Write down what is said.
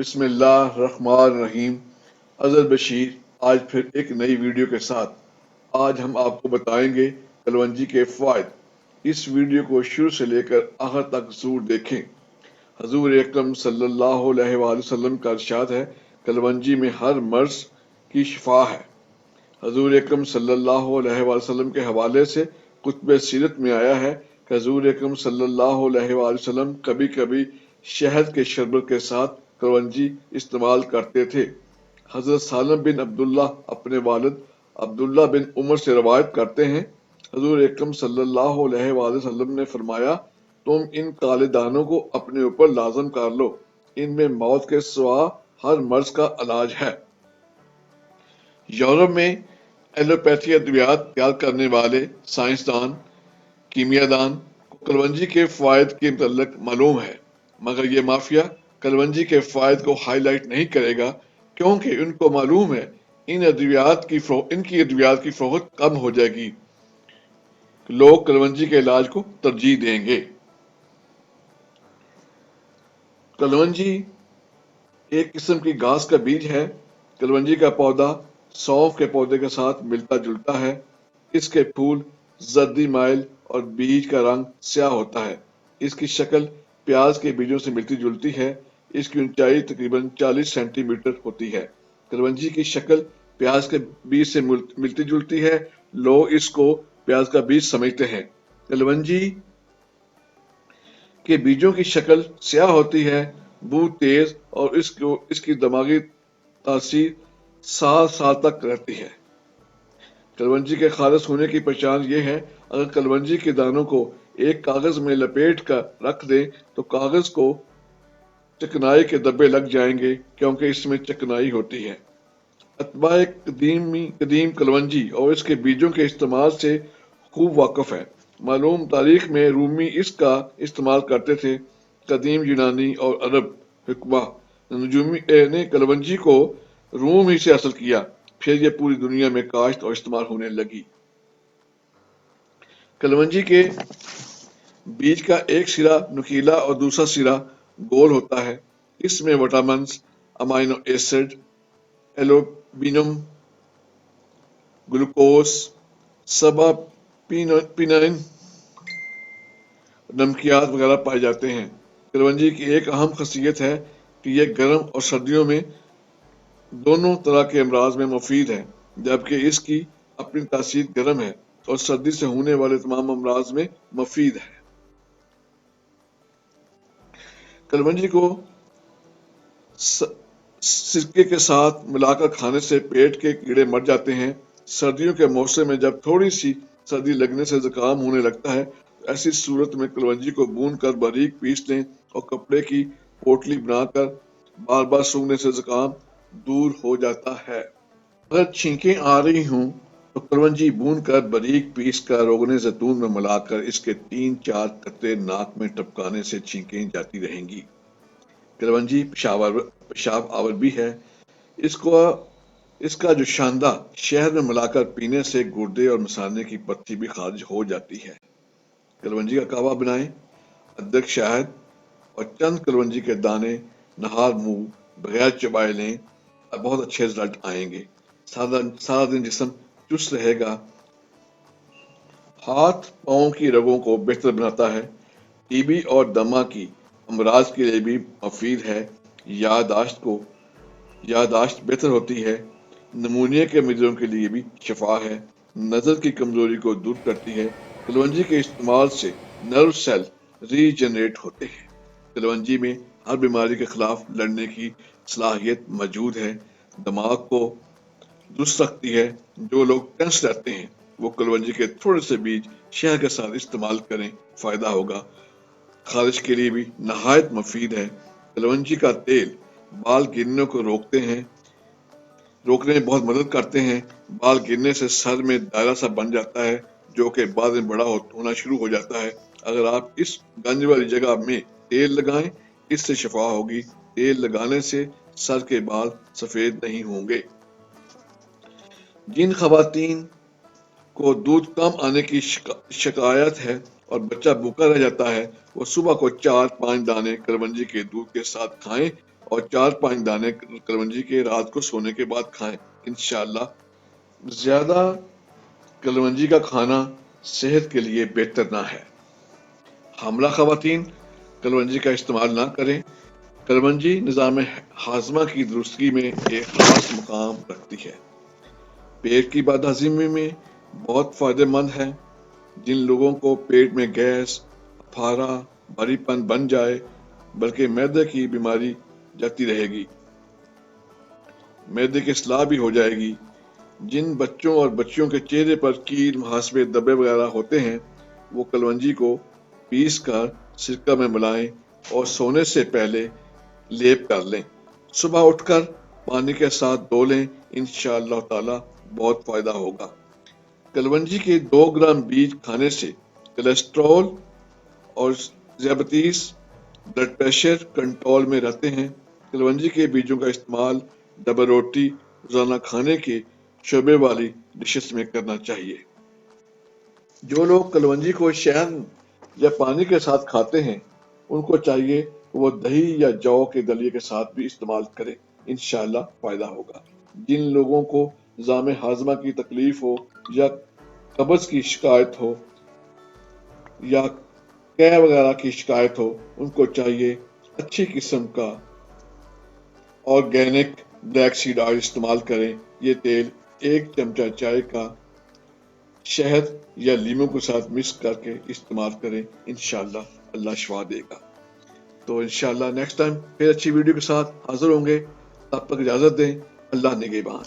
बिस्मिल्लाहिर्रहमानिर्रहीम। अज़र बशीर आज फिर एक नई वीडियो के साथ। आज हम आपको बताएंगे कलवंजी के फ़वाइद। इस वीडियो को शुरू से लेकर आखिर तक ज़रूर देखें। हजूर अकरम सल्लल्लाहु अलैहि वसल्लम का इरशाद है, कलवंजी में हर मर्ज की शिफा है। हजूर अकरम सल्लल्लाहु अलैहि वसल्लम के हवाले से कुतुब सीरत में आया है कि हजूर अकरम सल्लल्लाहु अलैहि वसल्लम कभी कभी शहद के शरबत के साथ कलवंजी इस्तेमाल करते थे। हजरत सालम बिन अब्दुल्ला अपने वालिद अब्दुल्ला बिन उमर से रवायत करते हैं, हजूर अकरम सल्लल्लाहु अलैहि वसल्लम ने फरमाया, तुम इन काले दानों को अपने ऊपर लाजम कर लो, इनमें मौत के सिवा हर मर्ज का इलाज है। यूरोप में एलोपैथी अद्वियात तैयार करने वाले साइंसदान कीमियादान को कलवंजी के फ़वाइद के मतलब मालूम है, मगर ये माफिया कलवंजी के फ़वाइद को हाईलाइट नहीं करेगा, क्योंकि उनको मालूम है इनकी अद्वियात की फ़रोख्त कम हो जाएगी। लोग कलवंजी के इलाज को तरजीह देंगे। कलवंजी एक किस्म की घास का बीज है। कलवंजी का पौधा सौंफ के पौधे के साथ मिलता जुलता है। इसके फूल जर्दी माइल और बीज का रंग स्याह होता है। इसकी शक्ल प्याज के बीजों से मिलती जुलती है। इसकी ऊंचाई तकरीबन 40 सेंटीमीटर होती है। कलवंजी की शक्ल प्याज के बीज से मिलती जुलती है। लोग इसको प्याज का बीज समझते हैं। कलवंजी के बीजों की शक्ल स्याह होती है, बू तेज और इसकी दिमागी तासीर साल साल तक रहती है। कलवंजी के खालिस होने की पहचान ये है, अगर कलवंजी के दानों को एक कागज में लपेट कर रख दें तो कागज को चिकनाई के धब्बे लग जाएंगे, क्योंकि इसमें चिकनाई होती है। अतबाए कदीम कलवंजी और इसके बीजों के इस्तेमाल से खूब वाकिफ है। मालूम तारीख में रूमी इसका इस्तेमाल करते थे। कदीम यूनानी और अरब हुक्मा नजूमी ने कलवंजी को रूम ही से हासिल किया, फिर यह पूरी दुनिया में काश्त और इस्तेमाल होने लगी। कलवंजी के बीज का एक सिरा नुकीला और दूसरा सिरा गोल होता है। इसमें vitamin, amino acid, albumin, glucose, सबापिनाइन, नमकियात वगैरह पाए जाते हैं। कलवंजी की एक अहम खासियत है कि यह गर्म और सर्दियों में दोनों तरह के अमराज में मुफीद है, जबकि इसकी अपनी तासीर गर्म है और सर्दी से होने वाले तमाम अमराज में मुफीद है। कलवंजी को सिरके के साथ मिलाकर खाने से पेट के कीड़े मर जाते हैं। सर्दियों के मौसम में जब थोड़ी सी सर्दी लगने से जुकाम होने लगता है, तो ऐसी सूरत में कलवंजी को भून कर बारीक पीस लें और कपड़े की पोटली बनाकर बार बार सूंघने से जुकाम दूर हो जाता है। अगर छींकें आ रही हों तो कलवंजी भून कर बारीक पीस कर रोगने जैतून में मिलाकर इसके 3-4 कतरे नाक में टपकाने से छींकें जाती रहेंगी। कलवंजी पेशाब आवर भी है। इसका जो शानदार शहद में मिलाकर पीने से गुर्दे और मसाने की पत्थरी भी खारिज हो जाती है। कलवंजी का कहवा बनाएं। अदरक, शहद और चंद कलवंजी के दाने नहार मुंह बगैर चबाए लें और बहुत अच्छे रिजल्ट आएंगे। सारा दिन जिस्म चुस्त रहेगा। हाथ पाँव की रगों को बेहतर बनाता है। टीबी और दमा की अमराज के लिए भी मुफीद है। यादाश्त बेहतर होती है। नमूनिया के मरीजों के लिए भी शिफा है। नज़र की कमजोरी को दूर करती है। कलवंजी के इस्तेमाल से नर्व सेल रीजनरेट होते हैं। कलवंजी में हर बीमारी के खिलाफ लड़ने की सलाहियत मौजूद है। दिमाग को दुरुस्त रखती है। जो लोग टेंस रहते हैं वो कलवंजी के थोड़े से बीज शहद के साथ इस्तेमाल करें, फायदा होगा। खारिश के लिए भी नहायत मुफीद है। कलवंजी का तेल बाल गिरने को रोकने में बहुत मदद करते हैं। बाल गिरने से सर में दायरा सा बन जाता है, जो कि बाद में बड़ा होना शुरू हो जाता है। अगर आप इस गंज वाली जगह में तेल लगाएं, इससे शिफा होगी। तेल लगाने से सर के बाल सफेद नहीं होंगे। जिन खवातीन को दूध कम आने की शिकायत है और बच्चा भूखा रह जाता है, वो सुबह को 4-5 दाने कलवंजी के दूध के साथ खाएं اور 4-5 دانے کلونجی کے رات کو سونے کے بعد کھائیں انشاءاللہ۔ زیادہ کلونجی کا کھانا صحت کے لیے بہتر نہ ہے۔ حاملہ خواتین کلونجی کا استعمال نہ کریں۔ کلونجی نظام ہاضمہ کی درستگی میں ایک خاص مقام رکھتی ہے۔ پیٹ کی بد ہضمی میں بہت فائدہ مند ہے۔ جن لوگوں کو پیٹ میں گیس، پھارا، بھاری پن بن جائے بلکہ معدے کی بیماری جاتی رہے گی، معدے کی اصلاح بھی ہو جائے گی۔ جن بچوں اور بچیوں کے چہرے پر کیل، مہاسپے، دبے وغیرہ ہوتے ہیں وہ کلونجی کو پیس کر سرکہ میں ملائیں اور سونے سے پہلے لیپ کر لیں۔ صبح اٹھ کر پانی کے ساتھ دھو لیں، انشاءاللہ تعالی بہت فائدہ ہوگا۔ کلونجی کے 2 گرام بیج کھانے سے کولیسٹرول اور ذیابیطس، بلڈ پریشر کنٹرول میں رہتے ہیں۔ کلونجی کے بیجوں کا استعمال ڈبل روٹی، روزانہ کھانے کے شعبے والی ڈشز میں کرنا چاہیے۔ جو لوگ کلونجی کو شہد یا پانی کے ساتھ کھاتے ہیں ان کو چاہیے کہ وہ دہی یا جو کے دلیے کے ساتھ بھی استعمال کریں، انشاءاللہ فائدہ ہوگا۔ جن لوگوں کو نظام ہاضمہ کی تکلیف ہو یا قبض کی شکایت ہو یا قے وغیرہ کی شکایت ہو ان کو چاہیے اچھی قسم کا آرگینک بلیک سیڈ آئل استعمال کریں۔ یہ تیل 1 چمچہ چائے کا شہد یا لیموں کے ساتھ مکس کر کے استعمال کریں، انشاءاللہ اللہ شفا دے گا۔ تو انشاءاللہ نیکسٹ ٹائم پھر اچھی ویڈیو کے ساتھ حاضر ہوں گے، تب تک اجازت دیں، اللہ نگہبان۔